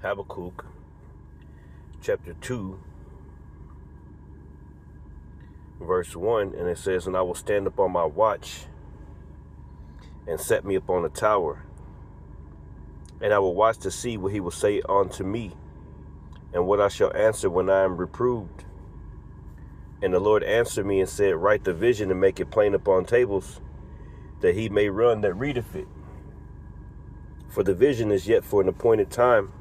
Habakkuk chapter 2, verse 1, and it says, "And I will stand up on my watch and set me upon a tower, and I will watch to see what he will say unto me, and what I shall answer when I am reproved. And the Lord answered me and said, Write the vision and make it plain upon tables, that he may run that readeth it. For the vision is yet for an appointed time,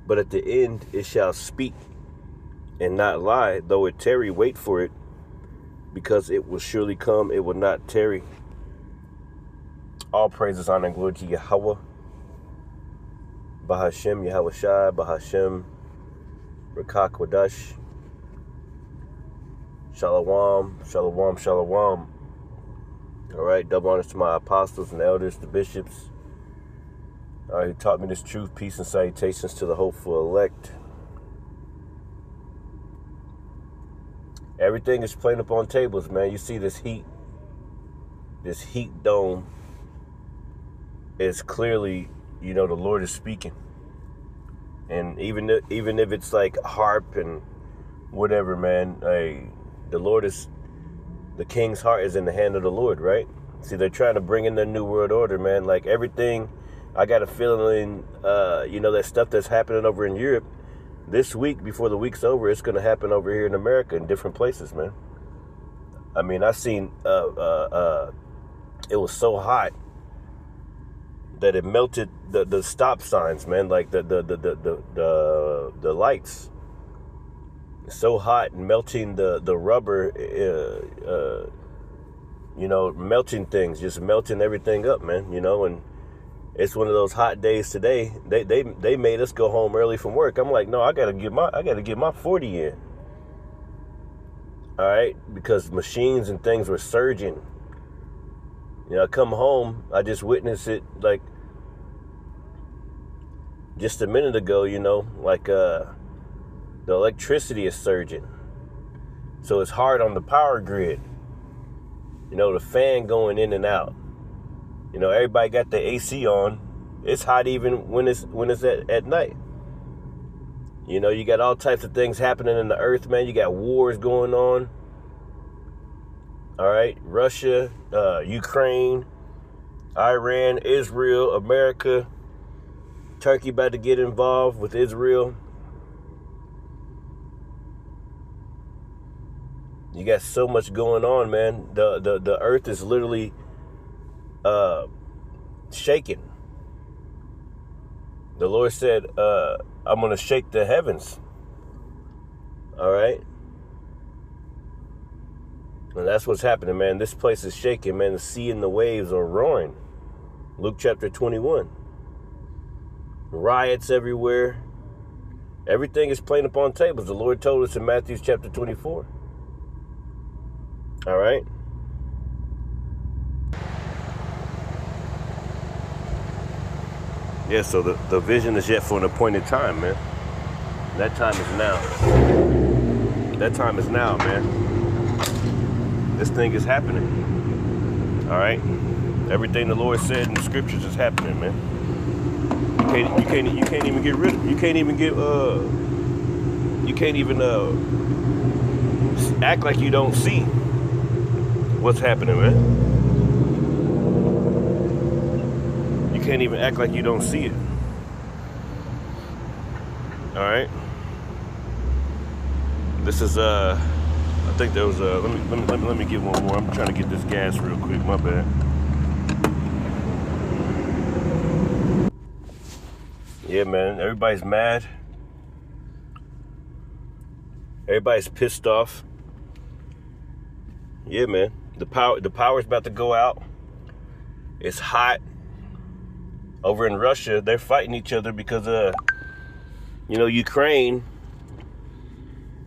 but at the end it shall speak and not lie. Though it tarry, wait for it, because it will surely come, it will not tarry." All praises, honor, and glory to Yahweh, Bahashem, Yahweh Shai, Bahashem, Rakak Wadash, Shalom, Shalom, Shalom. All right, double honors to my apostles and elders, the bishops. All right, who taught me this truth, peace and salutations to the hopeful elect. Everything is playing up on tables, man. You see this heat dome is clearly, the Lord is speaking. And even if it's like harp and whatever, man, the king's heart is in the hand of the Lord, right? See, they're trying to bring in the new world order, man. Like everything, I got a feeling, that stuff that's happening over in Europe this week, before the week's over, it's going to happen over here in America in different places, man. I mean, I seen, it was so hot that it melted the stop signs, man, like the lights. It's so hot and melting the rubber, melting things, just melting everything up, man, and it's one of those hot days today. They made us go home early from work. I'm like, no, I gotta get my 40 in. All right, because machines and things were surging. I come home, I just witnessed it like just a minute ago, the electricity is surging. So it's hard on the power grid. The fan going in and out. Everybody got the AC on. It's hot even when it's at night. You got all types of things happening in the earth, man. You got wars going on. All right, Russia, Ukraine, Iran, Israel, America, Turkey about to get involved with Israel. You got so much going on, man. The earth is literally shaking. The Lord said, I'm going to shake the heavens. All right. And that's what's happening, man. This place is shaking, man. The sea and the waves are roaring. Luke chapter 21. Riots everywhere. Everything is playing upon tables. The Lord told us in Matthew chapter 24. All right. Yeah, so the vision is yet for an appointed time, man. That time is now. That time is now, man. This thing is happening. All right. Everything the Lord said in the scriptures is happening, man. You can't even get rid of it. You can't even act like you don't see what's happening, man. You can't even act like you don't see it. All right. This is I think there was let me get one more. I'm trying to get this gas real quick. My bad. Yeah, man. Everybody's mad. Everybody's pissed off. Yeah, man. The power's about to go out. It's hot. Over in Russia, they're fighting each other because Ukraine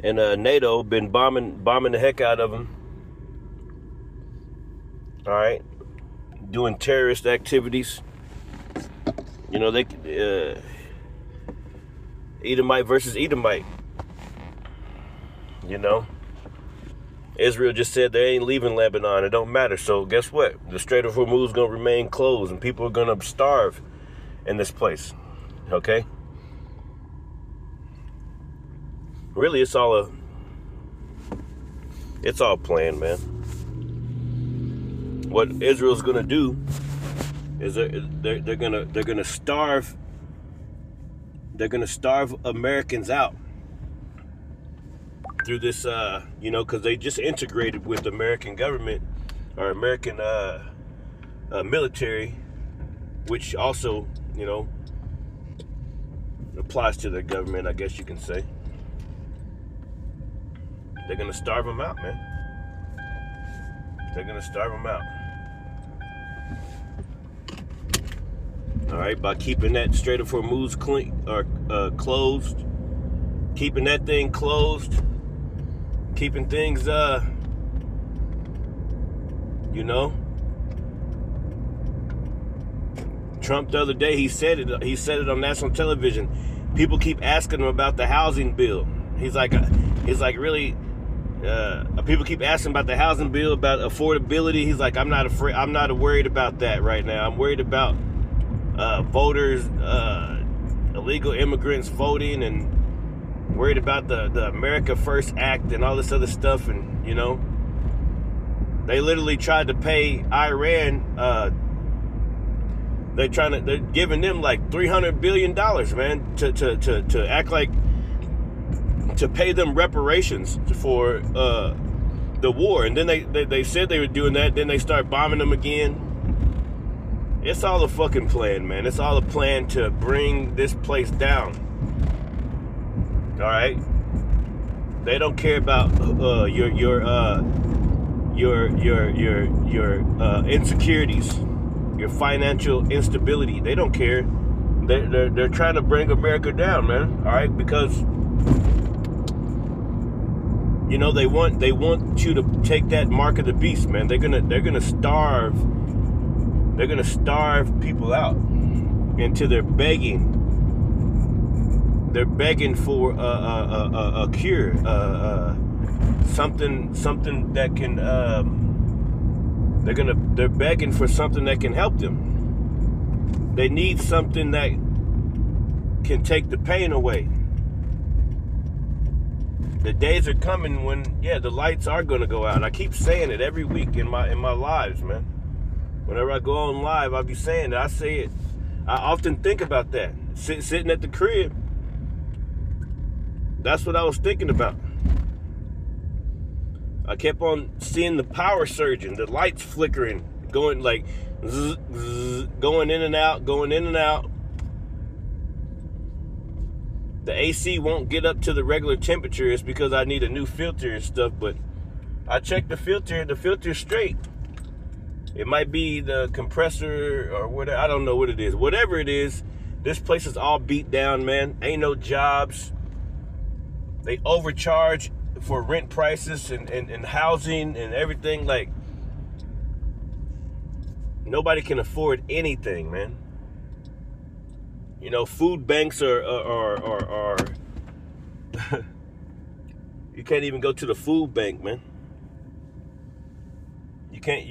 and NATO been bombing the heck out of them. All right, doing terrorist activities. They Edomite versus Edomite. Israel just said they ain't leaving Lebanon. It don't matter. So guess what? The Strait of Hormuz is gonna remain closed, and people are gonna starve in this place. Okay. Really, it's all planned, man. What Israel's gonna do is they're gonna starve Americans out through this, because they just integrated with the American government or American military, which also, applies to their government, I guess you can say. They're gonna starve them out, man. They're gonna starve them out. All right, by keeping that Strait of Hormuz closed, keeping that thing closed, keeping things, Trump the other day, he said it on national television. People keep asking him about the housing bill. He's like, really, people keep asking about the housing bill, about affordability. He's like, I'm not worried about that right now. I'm worried about voters, illegal immigrants voting, and worried about the America First Act and all this other stuff. And, they literally tried to pay Iran, they're giving them like $300 billion, man, to act like, to pay them reparations for the war. And then they said they were doing that, then they start bombing them again. It's all a fucking plan, man. It's all a plan to bring this place down. All right? They don't care about your insecurities, your financial instability. They don't care. They're trying to bring America down, man. All right, because they want you to take that mark of the beast, man. They're gonna starve people out until they're begging. They're begging for a cure, something that can. They're begging for something that can help them. They need something that can take the pain away. The days are coming when, the lights are gonna go out. I keep saying it every week in my lives, man. Whenever I go on live, I'll be saying it. I say it. I often think about that. Sitting at the crib. That's what I was thinking about. I kept on seeing the power surging, the lights flickering, going like, zzz, zzz, going in and out, going in and out. The AC won't get up to the regular temperature. It's because I need a new filter and stuff, but I checked the filter's straight. It might be the compressor or whatever. I don't know what it is. Whatever it is, this place is all beat down, man. Ain't no jobs. They overcharge for rent prices and housing and everything. Like, nobody can afford anything, man. Food banks are you can't even go to the food bank, man. You can't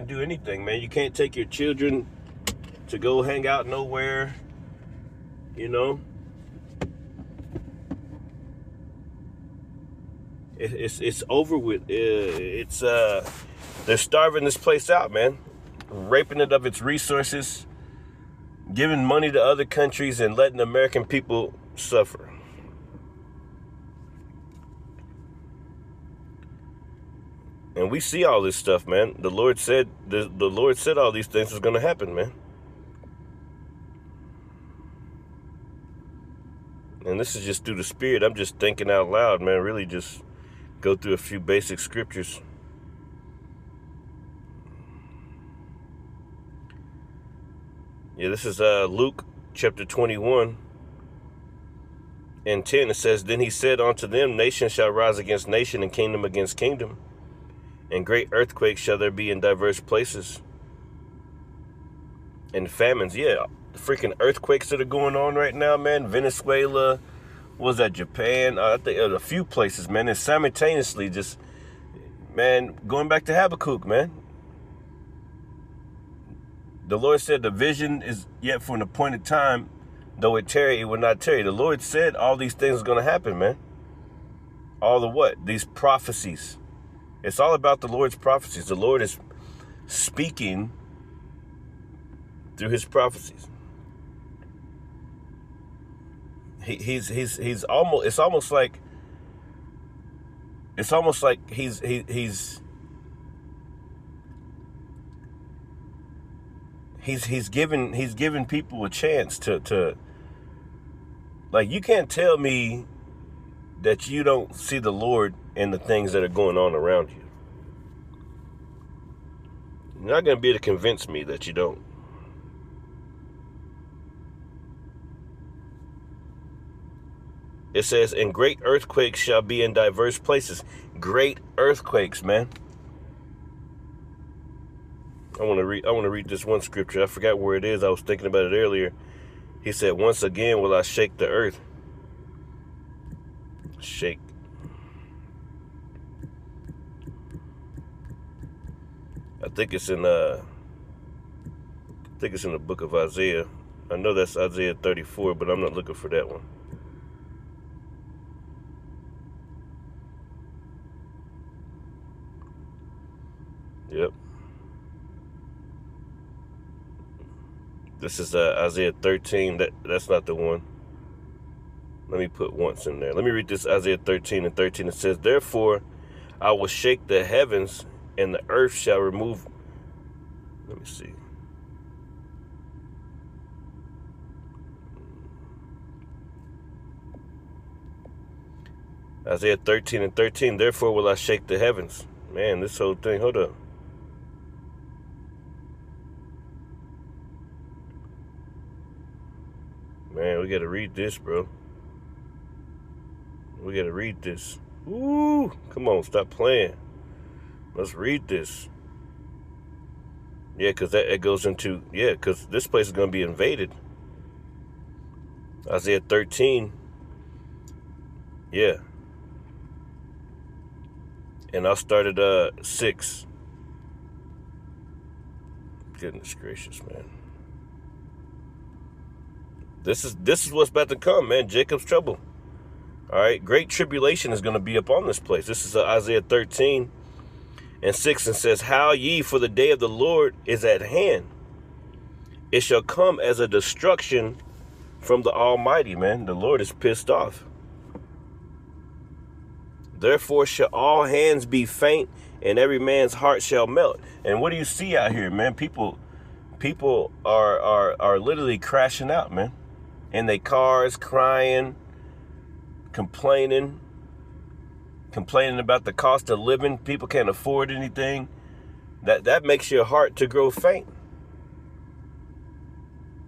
do anything, man. You can't take your children to go hang out nowhere, It's over with. They're starving this place out, man. Raping it of its resources, giving money to other countries, and letting the American people suffer. And we see all this stuff, man. The Lord said all these things was going to happen, man. And this is just through the Spirit. I'm just thinking out loud, man. Really just go through a few basic scriptures. Yeah, this is Luke chapter 21 and 10. It says, "Then he said unto them, Nation shall rise against nation, and kingdom against kingdom. And great earthquakes shall there be in diverse places. And famines." Yeah, the freaking earthquakes that are going on right now, man. Venezuela, was that Japan? I think a few places, man. And simultaneously just, man, going back to Habakkuk, man. The Lord said the vision is yet for an appointed time, Though it tarry, it will not tarry. The Lord said all these things are going to happen, man. All the what? These prophecies. It's all about the Lord's prophecies. The Lord is speaking through his prophecies. He's almost, it's almost like he's giving people a chance to like, you can't tell me that you don't see the Lord in the things that are going on around you. You're not going to be able to convince me that you don't. It says, and great earthquakes shall be in diverse places. Great earthquakes, man. I want to read this one scripture. I forgot where it is. I was thinking about it earlier. He said, once again will I shake the earth. Shake. I think it's in the book of Isaiah. I know that's Isaiah 34, but I'm not looking for that one. Yep. This is Isaiah 13. That's not the one. Let me put once in there. Let me read this Isaiah 13 and 13. It says, therefore, I will shake the heavens, and the earth shall remove. Let me see. Isaiah 13 and 13. Therefore will I shake the heavens. Man, this whole thing. Hold up. Man, we got to read this, bro. We got to read this. Ooh, come on, stop playing. Let's read this. Yeah, because it goes into, because this place is going to be invaded. Isaiah 13. Yeah. And I'll start at 6. Goodness gracious, man. This is what's about to come, man. Jacob's trouble. All right, great tribulation is going to be upon this place. This is Isaiah 13 and 6, and says, how ye, for the day of the Lord is at hand. It shall come as a destruction from the Almighty, man. The Lord is pissed off. Therefore shall all hands be faint, and every man's heart shall melt. And what do you see out here, man? People are literally crashing out, man. In their cars, crying, complaining about the cost of living. People can't afford anything. That makes your heart to grow faint.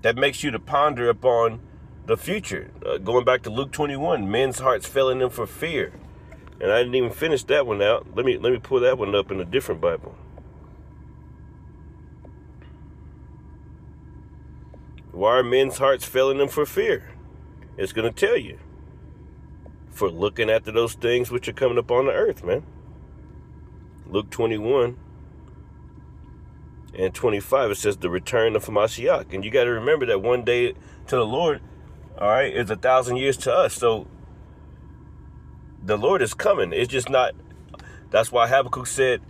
That makes you to ponder upon the future. Going back to Luke 21, men's hearts failing them for fear. And I didn't even finish that one out. Let me pull that one up in a different Bible. Why are men's hearts failing them for fear? It's going to tell you. For looking after those things which are coming up on the earth, man. Luke 21 and 25, it says the return of Mashiach. And you got to remember that one day to the Lord, all right, is 1,000 years to us. So the Lord is coming. It's just not. That's why Habakkuk said,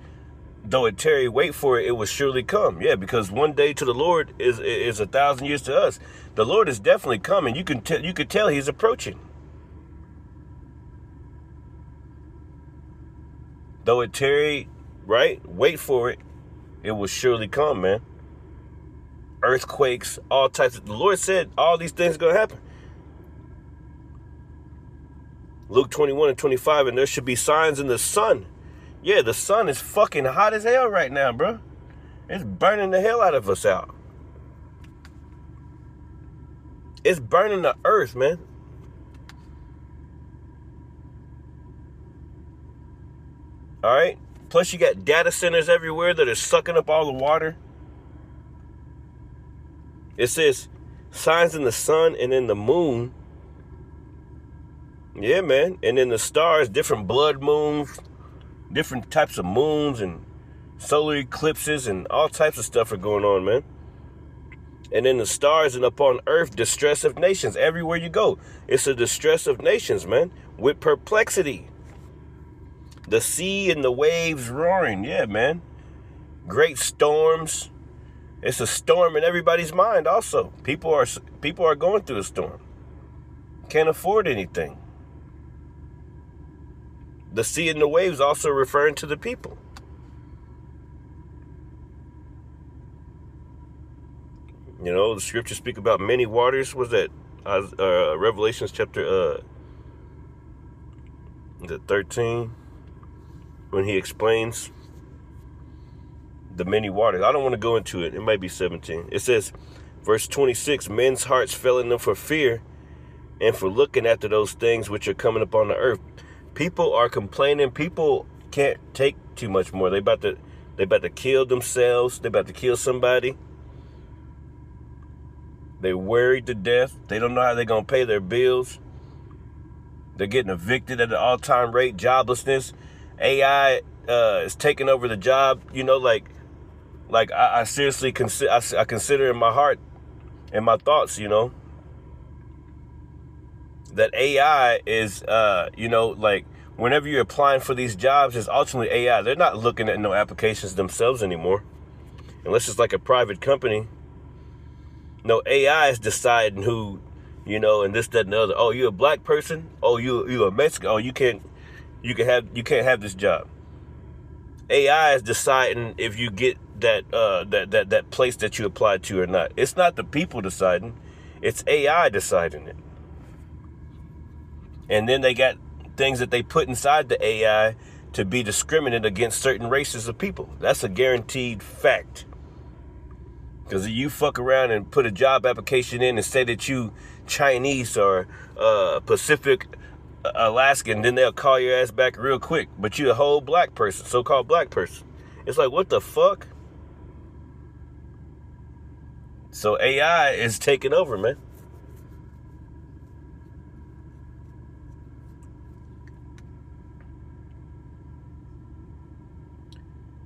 though it tarry, wait for it, it will surely come. Yeah, because one day to the Lord is 1,000 years to us. The Lord is definitely coming. You could tell he's approaching. Though it tarry, right? Wait for it. It will surely come, man. Earthquakes, all types of. The Lord said all these things are going to happen. Luke 21 and 25, and there should be signs in the sun. Yeah, the sun is fucking hot as hell right now, bro. It's burning the hell out of us out. It's burning the earth, man. All right? Plus you got data centers everywhere that are sucking up all the water. It says signs in the sun and in the moon. Yeah, man. And in the stars, different blood moons, different types of moons and solar eclipses and all types of stuff are going on, man. And in the stars and upon earth, distress of nations. Everywhere you go, it's a distress of nations, man, with perplexity. The sea and the waves roaring. Yeah, man. Great storms. It's a storm in everybody's mind also. People are going through a storm. Can't afford anything. The sea and the waves also referring to the people. You know, the scriptures speak about many waters. Was that Revelations chapter 13? When he explains the many waters. I don't want to go into it. It might be 17. It says, verse 26, men's hearts fell in them for fear and for looking after those things which are coming upon the earth. People are complaining. People can't take too much more. They about to kill themselves. They about to kill somebody. They're worried to death. They don't know how they're going to pay their bills. They're getting evicted at an all-time rate. Joblessness. AI is taking over the job. You know, like I seriously consider in my heart and my thoughts, you know, that AI is, you know, like whenever you're applying for these jobs, it's ultimately AI. They're not looking at no applications themselves anymore, unless it's like a private company. No, AI is deciding who, you know, and this, that, and the other. Oh, you a black person? Oh, you a Mexican? Oh, you can't have this job. AI is deciding if you get that place that you applied to or not. It's not the people deciding. It's AI deciding it. And then they got things that they put inside the AI to be discriminate against certain races of people. That's a guaranteed fact. Because if you fuck around and put a job application in and say that you Chinese or Pacific Alaskan, then they'll call your ass back real quick. But you a whole black person, so-called black person. It's like, what the fuck? So AI is taking over, man.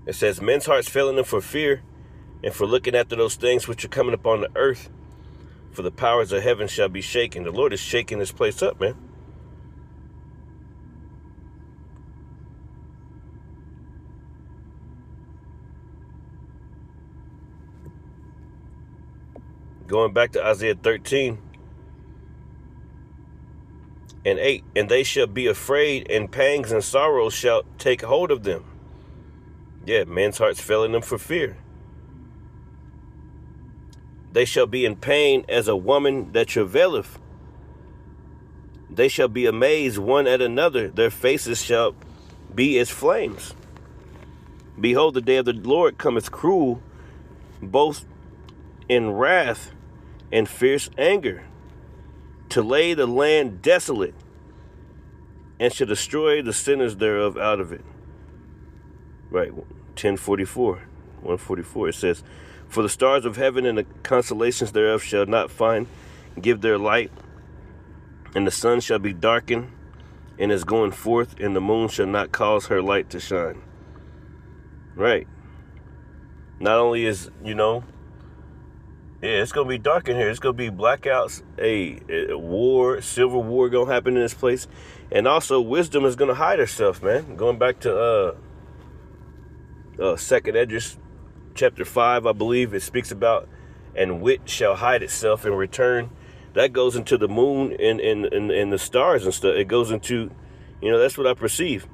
It says, men's hearts failing them for fear and for looking after those things which are coming upon the earth. For the powers of heaven shall be shaken. The Lord is shaking this place up, man. Going back to Isaiah 13 and 8. And they shall be afraid, and pangs and sorrows shall take hold of them. Yeah, men's hearts failing them for fear. They shall be in pain as a woman that travaileth. They shall be amazed one at another. Their faces shall be as flames. Behold, the day of the Lord cometh cruel, both in wrath and fierce anger, to lay the land desolate, and shall destroy the sinners thereof out of it. Right, 144. It says, for the stars of heaven and the constellations thereof shall not give their light, and the sun shall be darkened in his going forth, and the moon shall not cause her light to shine. Right. Not only is, you know, yeah, it's going to be dark in here. It's going to be blackouts, a war, civil war going to happen in this place. And also wisdom is going to hide herself, man. Going back to 2nd Esdras chapter 5, I believe it speaks about, and wit shall hide itself in return. That goes into the moon and the stars and stuff. It goes into, you know, that's what I perceive.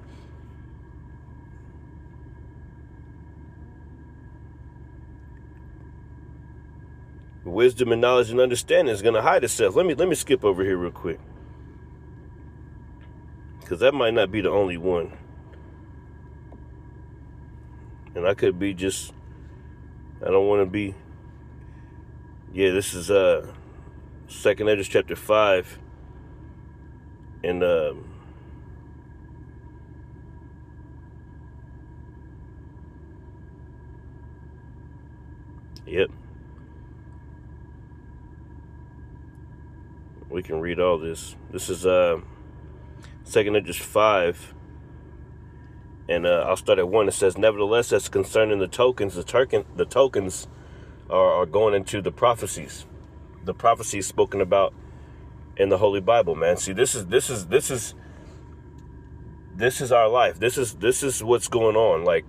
Wisdom and knowledge and understanding is going to hide itself. Let me skip over here real quick, because that might not be the only one, and I could be just, I don't want to be. Yeah, this is 2nd Esdras chapter 5, and yep. We can read all this. This is 2nd Esdras 5, and I'll start at 1. It says, nevertheless, as concerning the tokens are going into the prophecies. The prophecies spoken about in the Holy Bible, man. See, this is our life. This is what's going on. Like,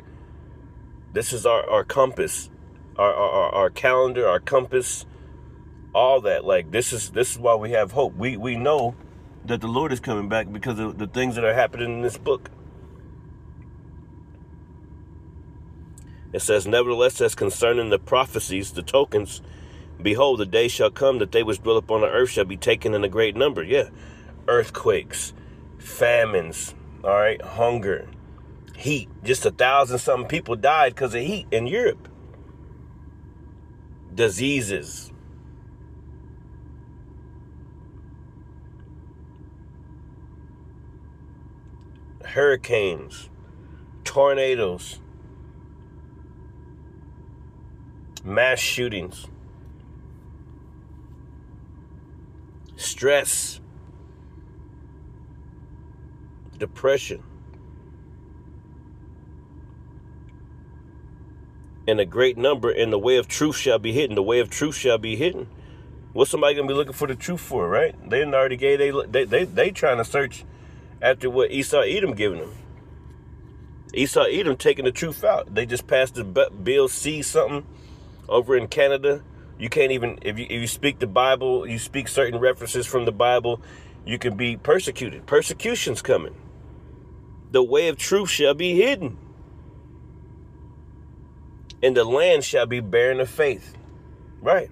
this is our compass, our calendar, our compass, all that. Like, this is why we have hope. We know that the Lord is coming back because of the things that are happening in this book. It says, nevertheless, as concerning the prophecies, the tokens, behold, the day shall come that they which dwell upon the earth shall be taken in a great number. Yeah. Earthquakes, famines, all right, hunger, heat. Just 1,000-something people died because of heat in Europe. Diseases. Hurricanes, tornadoes, mass shootings, stress, depression, and a great number in the way of truth shall be hidden. The way of truth shall be hidden. What's somebody gonna be looking for the truth for, right? They already gave they trying to search after what Esau Edom giving them. Esau Edom taking the truth out. They just passed the Bill C something over in Canada. You can't even, if you speak the Bible, you speak certain references from the Bible, you can be persecuted. Persecution's coming. The way of truth shall be hidden, and the land shall be barren of faith. Right.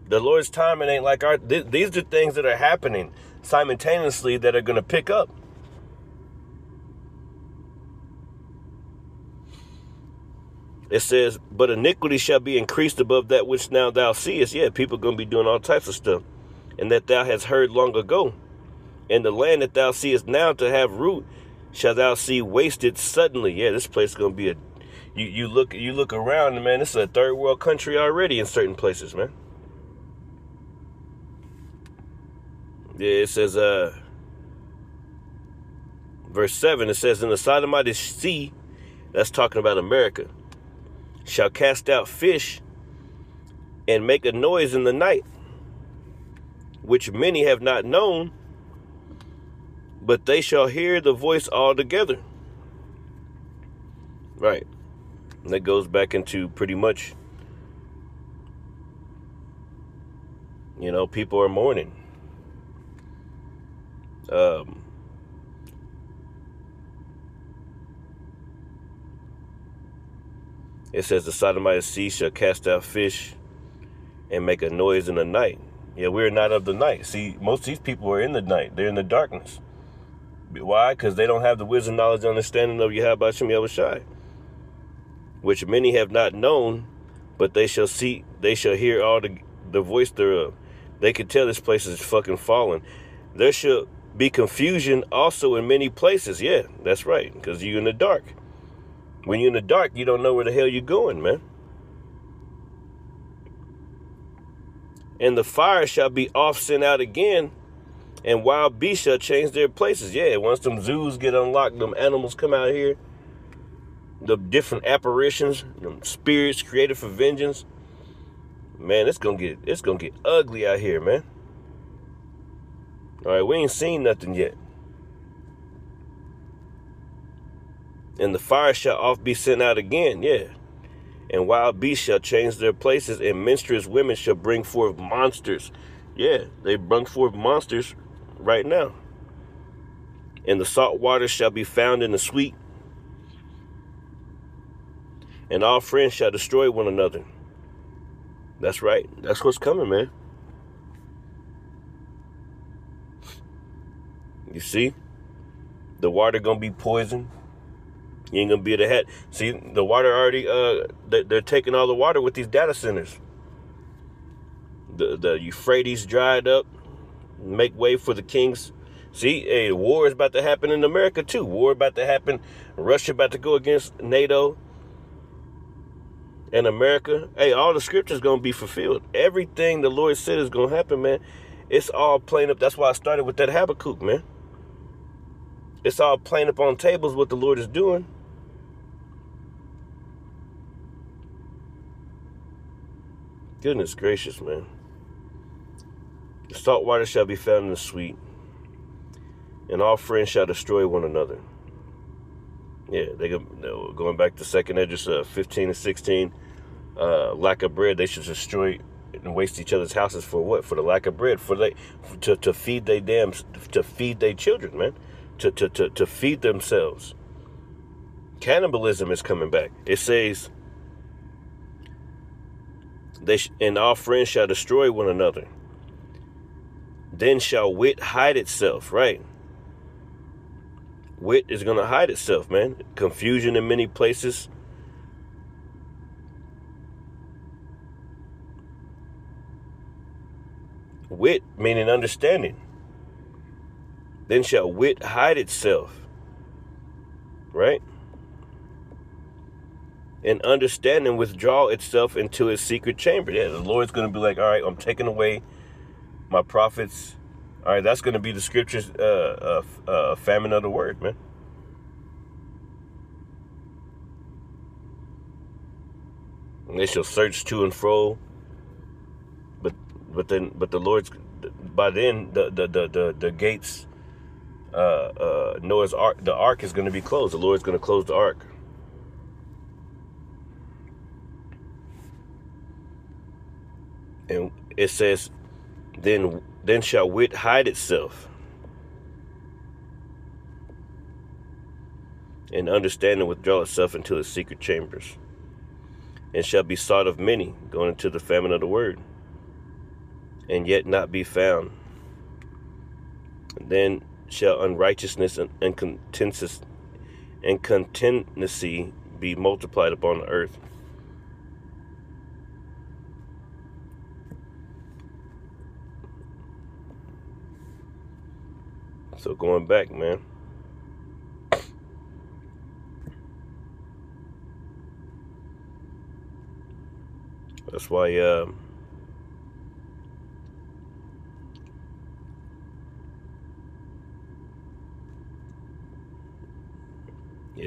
The Lord's timing ain't like our. These are things that are happening simultaneously that are going to pick up. It says, but iniquity shall be increased above that which now thou seest. Yeah, people are going to be doing all types of stuff. And that thou hast heard long ago. And the land that thou seest now to have root, shall thou see wasted suddenly. Yeah, this place is going to be a... You look around, and man, this is a third world country already in certain places, man. Yeah, it says, verse 7, it says, in the Sodomite sea, that's talking about America, shall cast out fish and make a noise in the night, which many have not known, but they shall hear the voice altogether. Right. And that goes back into pretty much, people are mourning. It says the Sodomite sea shall cast out fish and make a noise in the night. Yeah, we're not of the night. See, most of these people are in the night. They're in the darkness. Why? Because they don't have the wisdom, knowledge, and understanding of Yahweh Shem Yahushai, which many have not known, but they shall see, they shall hear all the voice thereof. They can tell this place is fucking fallen. There shall be confusion also in many places. Yeah, that's right, because you're in the dark. When you're in the dark, you don't know where the hell you're going, man. And the fire shall be off sent out again, and wild beasts shall change their places. Yeah, once them zoos get unlocked, them animals come out here, the different apparitions, them spirits created for vengeance. Man, it's gonna get ugly out here, man. All right, we ain't seen nothing yet. And the fire shall oft be sent out again, yeah. And wild beasts shall change their places, and menstruous women shall bring forth monsters. Yeah, they bring forth monsters right now. And the salt water shall be found in the sweet, and all friends shall destroy one another. That's right. That's what's coming, man. You see? The water gonna be poisoned. You ain't gonna be able to have. See, the water already, they're taking all the water with these data centers. The Euphrates dried up, make way for the kings. See, hey, war is about to happen in America too. War about to happen. Russia about to go against NATO and America. Hey, all the scriptures gonna be fulfilled. Everything the Lord said is gonna happen, man. It's all playing up. That's why I started with that Habakkuk, man. It's all playing up on tables what the Lord is doing. Goodness gracious, man. The salt water shall be found in the sweet, and all friends shall destroy one another. Yeah, going back to 2nd Esdras 15 and 16. Lack of bread, they should destroy and waste each other's houses for what? For the lack of bread, to feed to feed their children, man, to feed themselves. Cannibalism is coming back. It says, and all friends shall destroy one another. Then shall wit hide itself, right? Wit is going to hide itself, man. Confusion in many places. Wit meaning understanding. Then shall wit hide itself, right? And understanding withdraw itself into its secret chamber. Yeah, the Lord's going to be like, all right, I'm taking away my prophets. All right, that's going to be the scriptures, famine of the word, man. And they shall search to and fro, but the Lord's, by then the gates, Noah's ark, the ark is going to be closed. The Lord's going to close the ark. And it says, then shall wit hide itself, and understanding withdraw itself into its secret chambers, and shall be sought of many, going into the famine of the word, and yet not be found. And then shall unrighteousness and contentancy be multiplied upon the earth. So going back, man. That's why it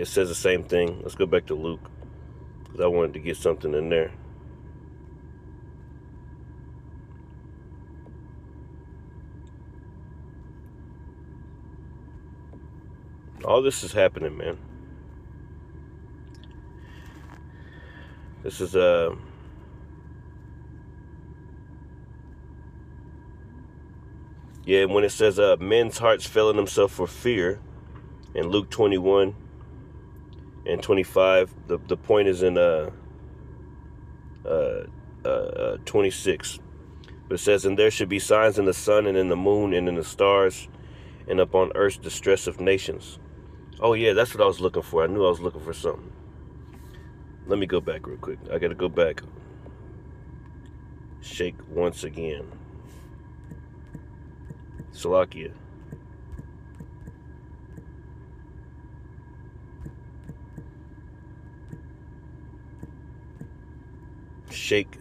says the same thing. Let's go back to Luke, because I wanted to get something in there. All this is happening, man. This is when it says men's hearts failing themselves for fear in Luke 21 and 25, the point is in 26. But it says, and there should be signs in the sun and in the moon and in the stars, and upon earth's distress of nations. Oh yeah, that's what I was looking for. I knew I was looking for something. Let me go back real quick. I gotta go back. Shake once again. Salakia. Shake.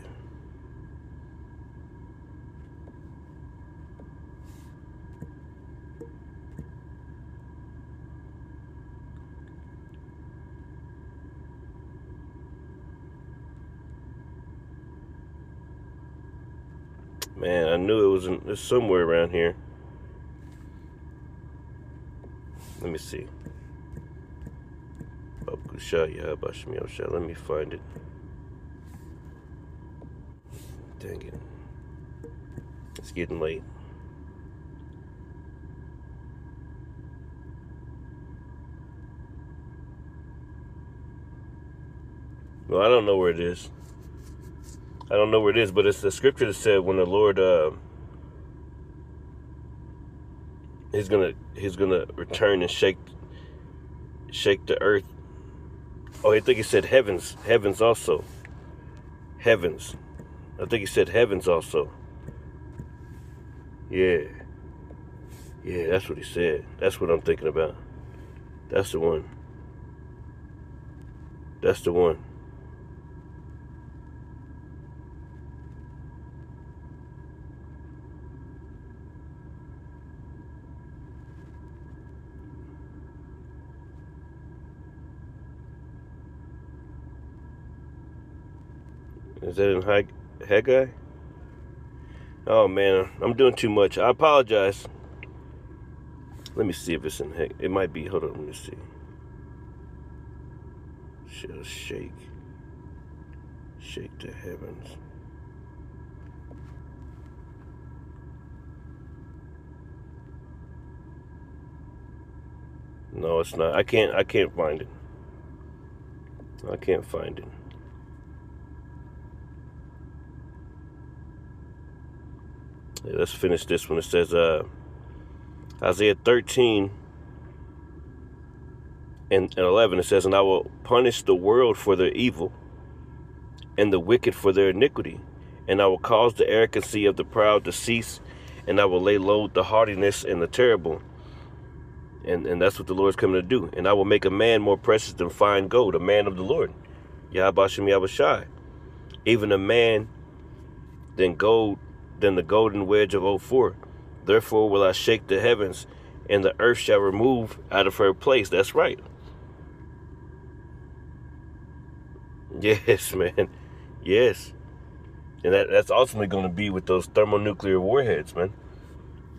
Man, I knew it was somewhere around here. Let me see. Let me find it. Dang it. It's getting late. Well, I don't know where it is. I don't know where it is, but it's the scripture that said when the Lord he's gonna return and shake the earth. Oh, I think he said heavens also. Heavens. I think he said heavens also. Yeah, that's what he said. That's what I'm thinking about. That's the one. That's the one. Is that in Haggai? Oh man, I'm doing too much. I apologize. Let me see if it's in Haggai. It might be. Hold on, let me see. Shall shake the heavens. No, it's not. I can't find it. I can't find it. Yeah, let's finish this one. It says Isaiah 13 and 11. It says, and I will punish the world for their evil and the wicked for their iniquity, and I will cause the arrogancy of the proud to cease, and I will lay low the haughtiness and the terrible. And that's what the Lord's coming to do. And I will make a man more precious than fine gold, a man of the Lord. Yahabashim Yahushai. Even a man than the golden wedge of Ophir. Therefore will I shake the heavens, and the earth shall remove out of her place. That's right. Yes, man. Yes. And that's ultimately going to be with those thermonuclear warheads, man.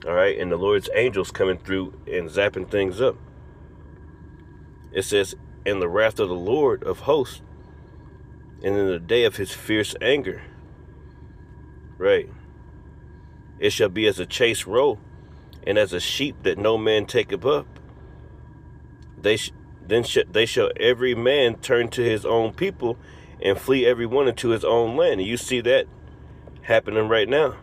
All right, and the Lord's angels coming through and zapping things up. It says, in the wrath of the Lord of hosts, and in the day of his fierce anger. Right. It shall be as a chase roe, and as a sheep that no man taketh up. They shall every man turn to his own people, and flee every one into his own land. And you see that happening right now.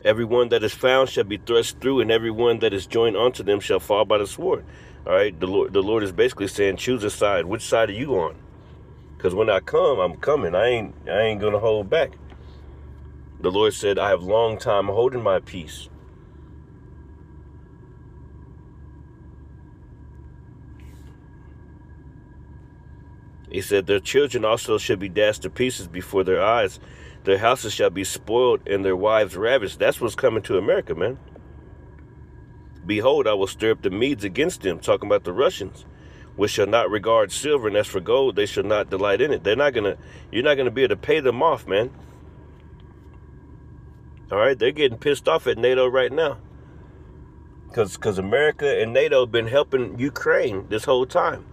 Everyone that is found shall be thrust through, and everyone that is joined unto them shall fall by the sword. All right, the Lord is basically saying, choose a side. Which side are you on? Because when I come, I'm coming. I ain't gonna hold back. The Lord said, I have long time holding my peace. He said, their children also shall be dashed to pieces before their eyes. Their houses shall be spoiled, and their wives ravished. That's what's coming to America, man. Behold, I will stir up the Medes against them, talking about the Russians, which shall not regard silver, and as for gold, they shall not delight in it. You're not gonna be able to pay them off, man. All right, they're getting pissed off at NATO right now. Because America and NATO have been helping Ukraine this whole time.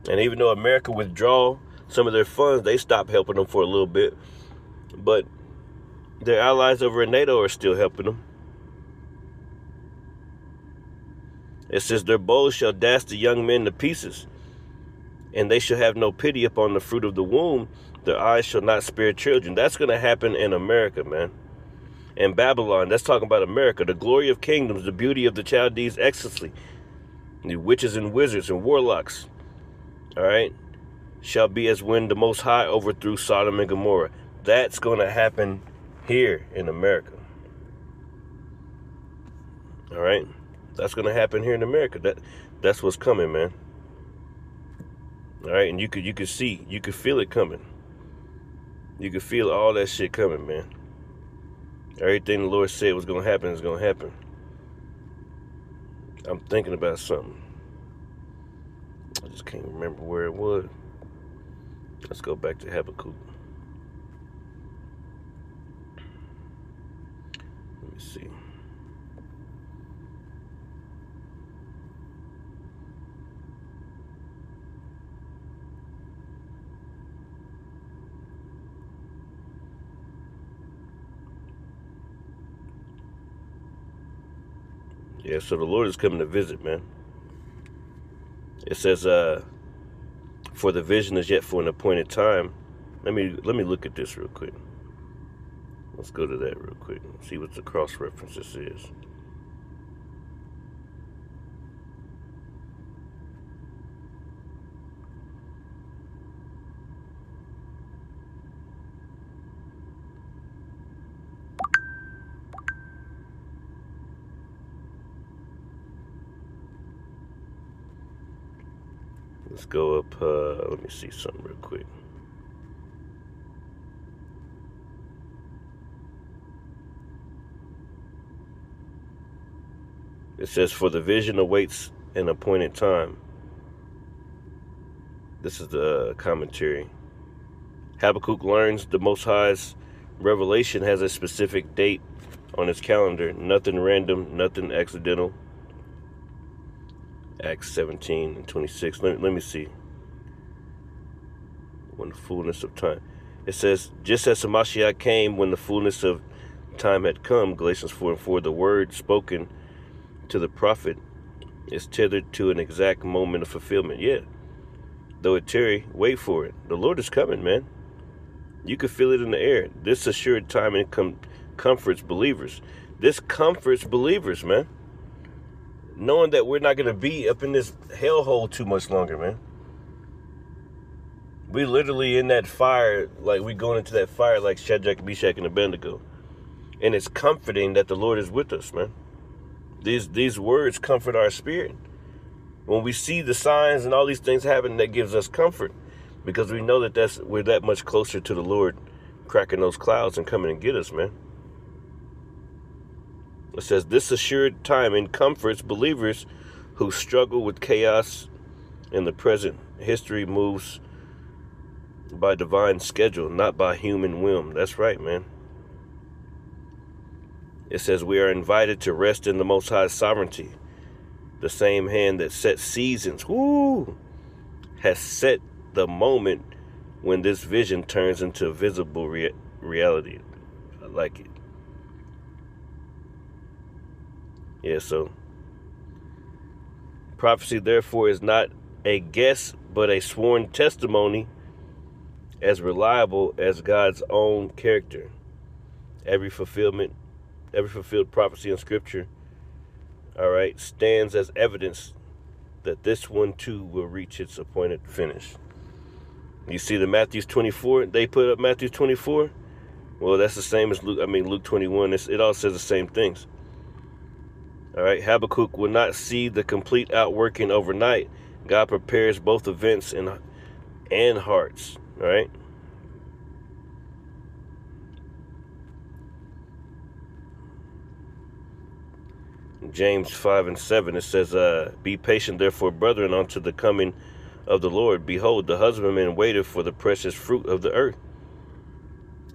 And even though America withdraw some of their funds, they stopped helping them for a little bit. But their allies over in NATO are still helping them. It says, their bows shall dash the young men to pieces, and they shall have no pity upon the fruit of the womb. Their eyes shall not spare children. That's going to happen in America, man. And Babylon, that's talking about America. The glory of kingdoms, the beauty of the Chaldees' excellency, the witches and wizards and warlocks, all right, shall be as when the Most High overthrew Sodom and Gomorrah. That's going to happen here in America. All right, that's going to happen here in America. That's what's coming, man. All right, and you could see, you could feel it coming. You could feel all that shit coming, man. Everything the Lord said was going to happen is going to happen. I'm thinking about something. I just can't remember where it was. Let's go back to Habakkuk. Let me see. Yeah, so the Lord is coming to visit, man. It says, for the vision is yet for an appointed time. Let me look at this real quick. Let's go to that real quick and see what the cross-reference this is. Let's go up, let me see something real quick. It says, for the vision awaits an appointed time. This is the commentary. Habakkuk learns the Most High's revelation has a specific date on his calendar. Nothing random, nothing accidental. Acts 17 and 26. Let me see. When the fullness of time. It says, just as the Mashiach came when the fullness of time had come, Galatians 4 and 4, the word spoken to the prophet is tethered to an exact moment of fulfillment. Yeah. Though it tarry, wait for it. The Lord is coming, man. You can feel it in the air. This assured time and comforts believers. This comforts believers, man. Knowing that we're not going to be up in this hellhole too much longer, man. We literally in that fire, like we going into that fire like Shadrach, Meshach, and Abednego. And it's comforting that the Lord is with us, man. These words comfort our spirit. When we see the signs and all these things happen, that gives us comfort. Because we know that we're that much closer to the Lord cracking those clouds and coming and get us, man. It says, this assured timing comforts believers who struggle with chaos in the present. History moves by divine schedule, not by human whim. That's right, man. It says we are invited to rest in the Most High's sovereignty. The same hand that sets seasons, has set the moment when this vision turns into visible reality. I like it. Yeah, so prophecy therefore is not a guess but a sworn testimony, as reliable as God's own character. Every fulfilled prophecy in Scripture, all right, stands as evidence that this one too will reach its appointed finish. You see the Matthew 24, they put up Matthew 24. Well, that's the same as Luke 21. It all says the same things. All right, Habakkuk will not see the complete outworking overnight. God prepares both events and hearts. All right. James 5 and 7, it says, be patient therefore, brethren, unto the coming of the Lord. Behold, the husbandman waiteth for the precious fruit of the earth,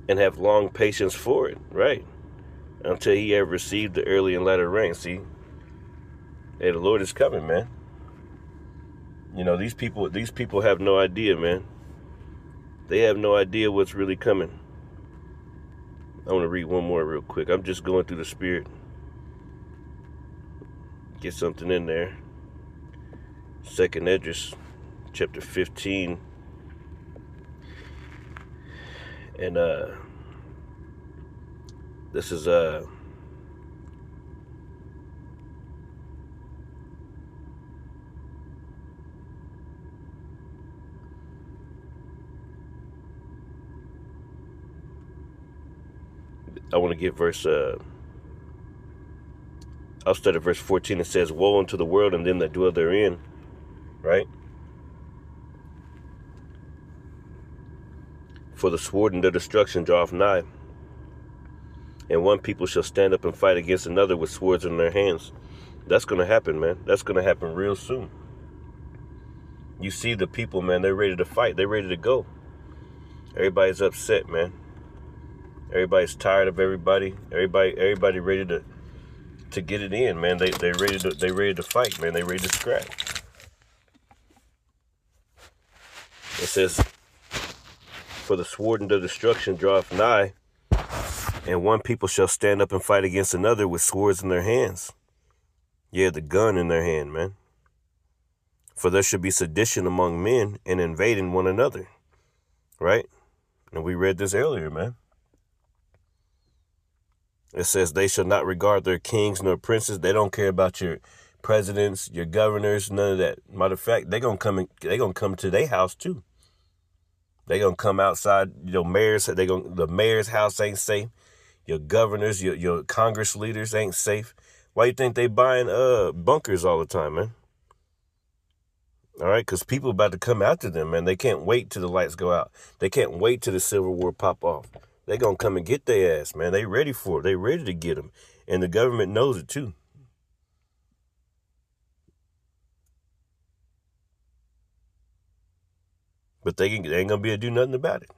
and have long patience for it, right? Until he have received the early and latter rain. See? Hey, the Lord is coming, man. You know, these people have no idea, man. They have no idea what's really coming. I want to read one more real quick. I'm just going through the Spirit. Get something in there. 2nd Esdras, chapter 15. And this is I want to get verse I'll start at verse 14. It says, woe unto the world and them that dwell therein. Right? For the sword and their destruction draweth nigh. And one people shall stand up and fight against another with swords in their hands. That's going to happen, man. That's going to happen real soon. You see the people, man, they're ready to fight. They're ready to go. Everybody's upset, man. Everybody's tired of everybody. Everybody ready to get it in, man. They ready to fight, man. They ready to scrap. It says, for the sword and the destruction draweth nigh, and one people shall stand up and fight against another with swords in their hands. Yeah, the gun in their hand, man. For there should be sedition among men and invading one another. Right? And we read this earlier, man. It says they shall not regard their kings nor princes. They don't care about your presidents, your governors, none of that. Matter of fact, they're gonna come to their house too. They're gonna come outside, mayors. The mayor's house ain't safe. Your governors, your Congress leaders ain't safe. Why you think they buying bunkers all the time, man? All right, because people about to come after them, man. They can't wait till the lights go out. They can't wait till the Civil War pop off. They gonna come and get their ass, man. They ready for it. They ready to get them. And the government knows it too. But they ain't going to be able to do nothing about it.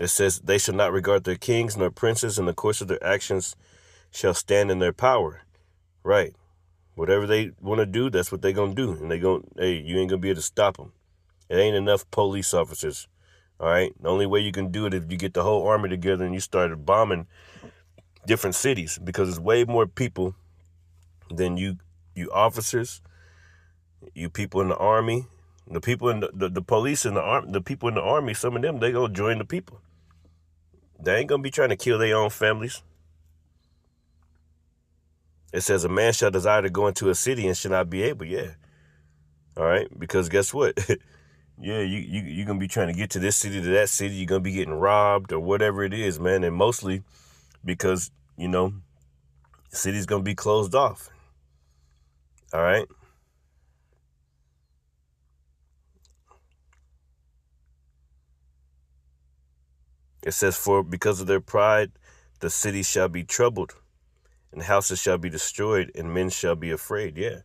It says, they shall not regard their kings nor princes, and the course of their actions shall stand in their power. Right. Whatever they want to do, that's what they're going to do. And you ain't going to be able to stop them. It ain't enough police officers. All right. The only way you can do it is if you get the whole army together and you started bombing different cities, because there's way more people than you officers, you people in the army, the people in the police and the army, the people in the army, some of them, they gonna join the people. They ain't gonna be trying to kill their own families. It says a man shall desire to go into a city and shall not be able. Yeah. All right. Because guess what? Yeah, you're going to be trying to get to this city, to that city. You're going to be getting robbed or whatever it is, man. And mostly because, the city's going to be closed off. All right. It says, for because of their pride, the city shall be troubled, and houses shall be destroyed, and men shall be afraid. Yeah.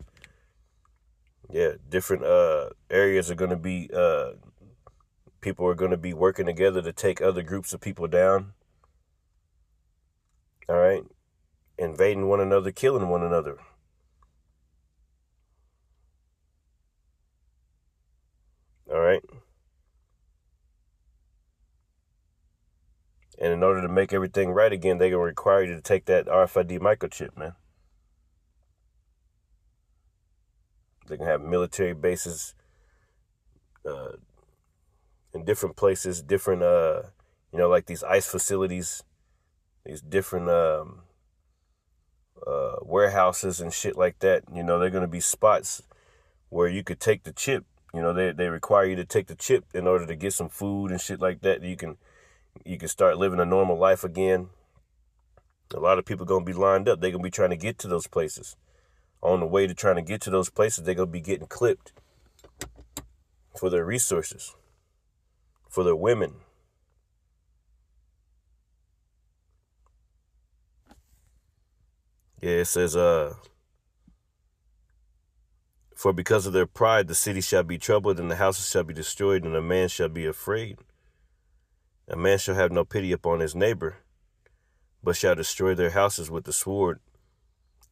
Yeah. Different areas are going to be, people are going to be working together to take other groups of people down. All right. Invading one another, killing one another. All right. And in order to make everything right again, they're going to require you to take that RFID microchip, man. They can have military bases in different places, different, like these ICE facilities, these different warehouses and shit like that. They're going to be spots where you could take the chip. They require you to take the chip in order to get some food and shit like that. You can start living a normal life again. A lot of people going to be lined up. They're going to be trying to get to those places. On the way to trying to get to those places, they're going to be getting clipped for their resources, for their women. Yeah, it says, for because of their pride, the city shall be troubled, and the houses shall be destroyed, and a man shall be afraid. A man shall have no pity upon his neighbor, but shall destroy their houses with the sword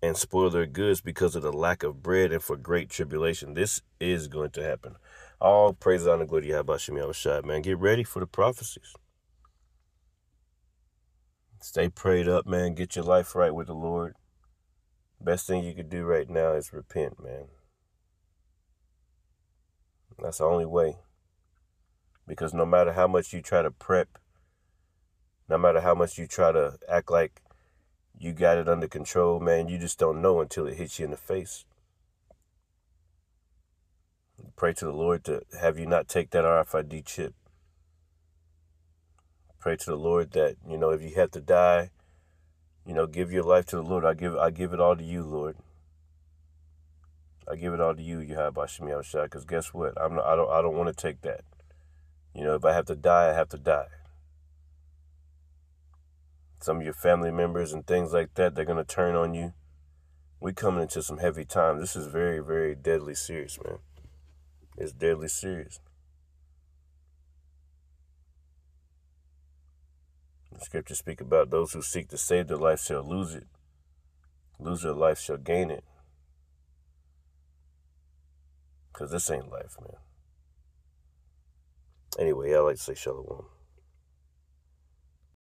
and spoil their goods because of the lack of bread and for great tribulation. This is going to happen. All praise, honor, glory to Yahweh Shem Yahushua, man. Get ready for the prophecies. Stay prayed up, man. Get your life right with the Lord. Best thing you could do right now is repent, man. That's the only way. Because no matter how much you try to prep, no matter how much you try to act like you got it under control, man, you just don't know until it hits you in the face. Pray to the Lord to have you not take that RFID chip. Pray to the Lord that, if you have to die, give your life to the Lord. I give it all to you, Lord. I give it all to you, Yahweh Shem Yahushua, because guess what? I don't want to take that. If I have to die, I have to die. Some of your family members and things like that, they're going to turn on you. We coming into some heavy times. This is very, very deadly serious, man. It's deadly serious. The scriptures speak about those who seek to save their life shall lose it. Lose their life shall gain it. Because this ain't life, man. Anyway, I like to say shalom.